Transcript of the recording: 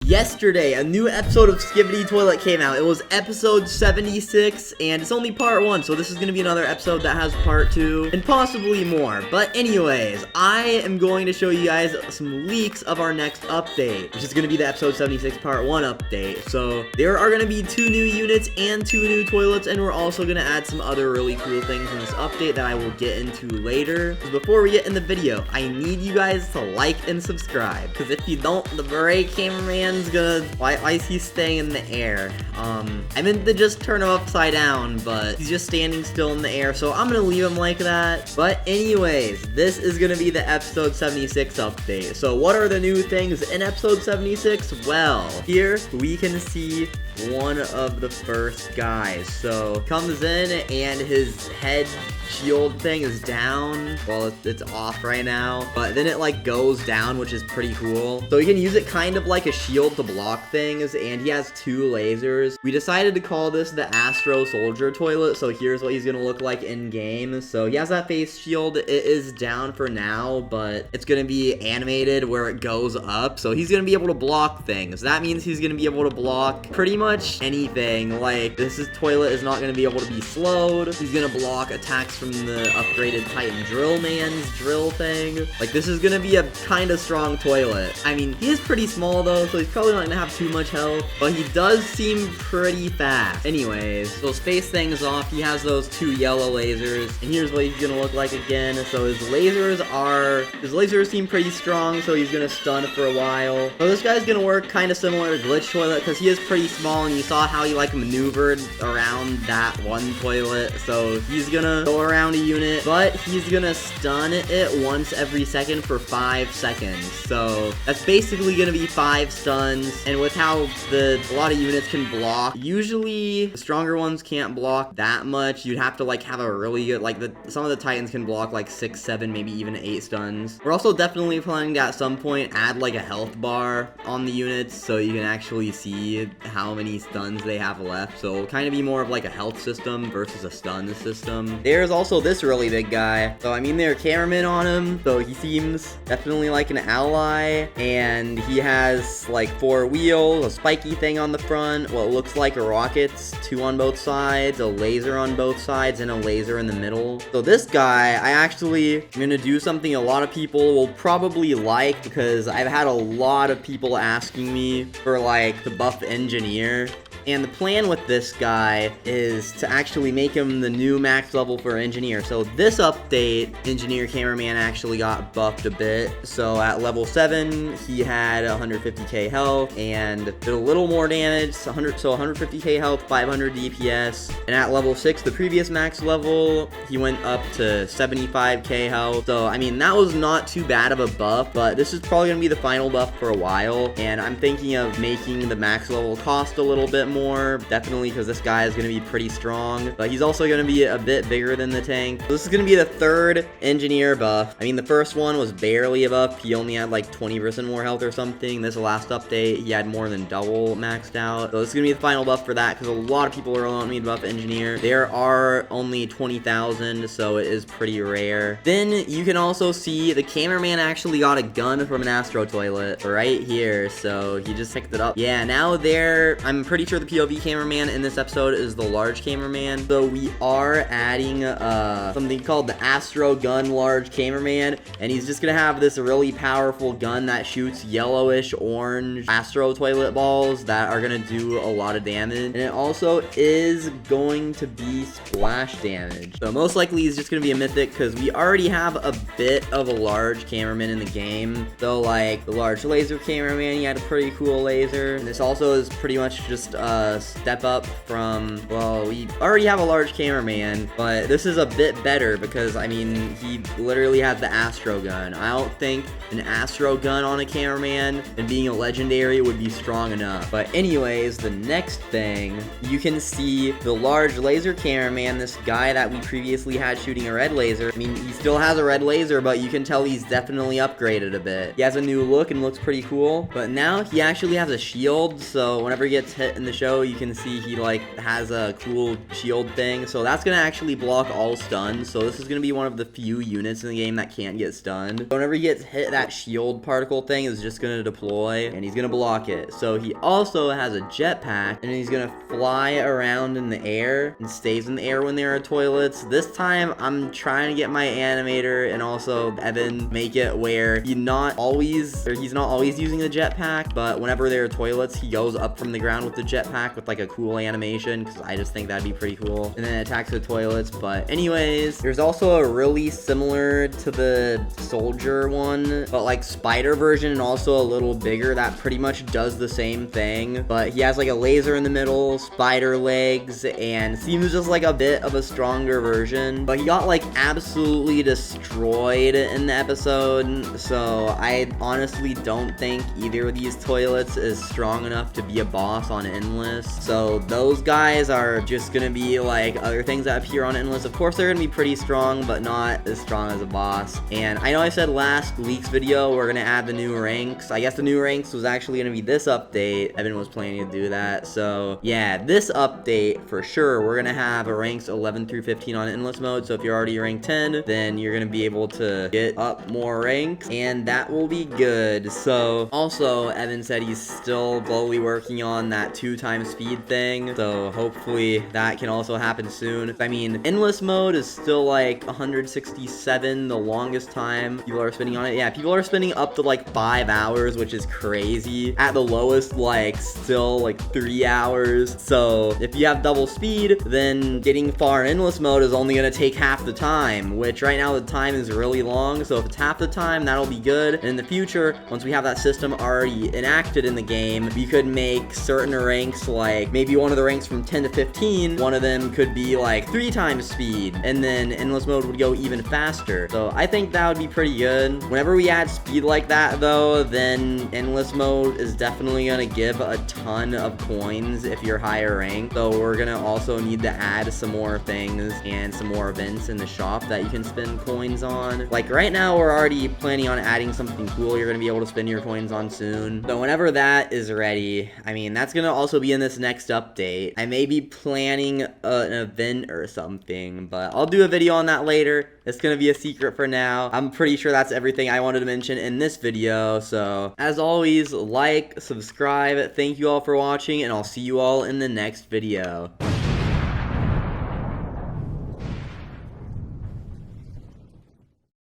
Yesterday, a new episode of Skibidi Toilet came out. It was episode 76, and it's only part 1, so this is going to be another episode that has part 2, and possibly more. But anyways, I am going to show you guys some leaks of our next update, which is going to be the episode 76 part 1 update. So there are going to be 2 new units and 2 new toilets, and we're also going to add some other really cool things in this update that I will get into later. So before we get in the video, I need you guys to like and subscribe, because if you don't, the Beret cameraman's gonna... Why is he staying in the air? I meant to just turn him upside down, but he's just standing still in the air, so I'm gonna leave him like that. But anyways, this is gonna be the episode 76 update. So what are the new things in episode 76? Well, here we can see one of the first guys. So comes in and his head shield thing is down. Well, it's off right now, but then it like goes down, which is pretty cool. So you can use it kind of like a shield to block things, and he has 2 lasers. We decided to call this the Astro Soldier Toilet, so here's what he's gonna look like in game. So he has that face shield. It is down for now, but it's gonna be animated where it goes up, so he's gonna be able to block things. That means he's gonna be able to block pretty much anything. Like, toilet is not gonna be able to be slowed. He's gonna block attacks from the upgraded Titan Drill Man's drill thing. Like, this is gonna be a kind of strong toilet. I mean, he is pretty small though, so he's probably not gonna have too much health, but he does seem pretty fast. Anyways, those face things off, he has those 2 yellow lasers, and here's what he's gonna look like again. So his lasers seem pretty strong, so he's gonna stun for a while. So this guy's gonna work kind of similar to Glitch Toilet, because he is pretty small, and you saw how he like maneuvered around that one toilet. So he's gonna go around a unit, but he's gonna stun it once every second for 5 seconds. So that's basically gonna be 5 stuns, and with how a lot of units can block, usually the stronger ones can't block that much. You'd have to like have a really good, like some of the Titans can block like 6, 7, maybe even 8 stuns. We're also definitely planning to at some point add like a health bar on the units, so you can actually see how many stuns they have left. So it'll kind of be more of like a health system versus a stun system. There's also this really big guy. So I mean, there's a cameraman on him, so he seems definitely like an ally, and he has like 4 wheels, a spiky thing on the front, what looks like rockets, 2 on both sides, a laser on both sides, and a laser in the middle. So this guy, I'm gonna do something a lot of people will probably like, because I've had a lot of people asking me for like the buff engineer. And the plan with this guy is to actually make him the new max level for engineer. So this update, engineer cameraman actually got buffed a bit. So at level 7, he had 150k health and did a little more damage. So 150k health, 500 DPS. And at level 6, the previous max level, he went up to 75k health. So I mean, that was not too bad of a buff, but this is probably gonna be the final buff for a while. And I'm thinking of making the max level cost a little bit more, definitely, because this guy is going to be pretty strong, but he's also going to be a bit bigger than the tank. So this is going to be the 3rd engineer buff. I mean, the first one was barely a buff. He only had like 20% more health or something. This last update, he had more than double maxed out. So this is going to be the final buff for that, because a lot of people are wanting me to buff engineer. There are only 20,000, so it is pretty rare. Then you can also see the cameraman actually got a gun from an Astro Toilet right here, so he just picked it up. Yeah, now I'm pretty sure the POV cameraman in this episode is the large cameraman. So we are adding something called the Astro Gun Large Cameraman, and he's just gonna have this really powerful gun that shoots yellowish orange Astro Toilet balls that are gonna do a lot of damage, and it also is going to be splash damage. So most likely he's just gonna be a mythic, because we already have a bit of a large cameraman in the game. So like the large laser cameraman, he had a pretty cool laser, and this also is pretty much just step up from, well, we already have a large cameraman, but this is a bit better because, I mean, he literally has the Astro gun. I don't think an Astro gun on a cameraman and being a legendary would be strong enough. But anyways, the next thing, you can see the large laser cameraman, this guy that we previously had shooting a red laser. I mean, he still has a red laser, but you can tell he's definitely upgraded a bit. He has a new look and looks pretty cool, but now he actually has a shield, so whenever he gets hit in the show, you can see he like has a cool shield thing. So that's gonna actually block all stuns. So this is gonna be one of the few units in the game that can't get stunned. Whenever he gets hit, that shield particle thing is just gonna deploy and he's gonna block it. So he also has a jetpack and he's gonna fly around in the air and stays in the air when there are toilets. This time I'm trying to get my animator and also Evan make it where he's not always using the jetpack, but whenever there are toilets, he goes up from the ground with the jetpack with like a cool animation, because I just think that'd be pretty cool, and then it attacks the toilets. But anyways, there's also a really similar to the soldier one, but like spider version and also a little bigger that pretty much does the same thing, but he has like a laser in the middle, spider legs, and seems just like a bit of a stronger version. But he got like absolutely destroyed in the episode, so I honestly don't think either of these toilets is strong enough to be a boss on Endless. So those guys are just gonna be like other things that appear on Endless. Of course, they're gonna be pretty strong, but not as strong as a boss. And I know I said last week's video we're gonna add the new ranks. I guess the new ranks was actually gonna be this update. Evan was planning to do that. So yeah, this update for sure, we're gonna have a ranks 11 through 15 on Endless mode. So if you're already rank 10, then you're gonna be able to get up more ranks, and that will be good. So also, Evan said he's still slowly working on that 2x speed thing, so hopefully that can also happen soon. I mean, Endless mode is still like 167, the longest time people are spending on it. Yeah, people are spending up to like 5 hours, which is crazy. At the lowest, like still like 3 hours. So if you have double speed, then getting far in Endless mode is only gonna take half the time, which right now the time is really long. So if it's half the time, that'll be good. And in the future, once we have that system already enacted in the game, we could make certain ranks, like maybe one of the ranks from 10 to 15, one of them could be like 3x speed, and then Endless mode would go even faster. So I think that would be pretty good. Whenever we add speed like that though, then Endless mode is definitely gonna give a ton of coins if you're higher ranked. So we're gonna also need to add some more things and some more events in the shop that you can spend coins on. Like right now, we're already planning on adding something cool you're gonna be able to spend your coins on soon. So whenever that is ready, I mean, that's gonna also be in this next update. I may be planning an event or something, but I'll do a video on that later. It's gonna be a secret for now. I'm pretty sure that's everything I wanted to mention in this video. So as always, like, subscribe. Thank you all for watching, and I'll see you all in the next video.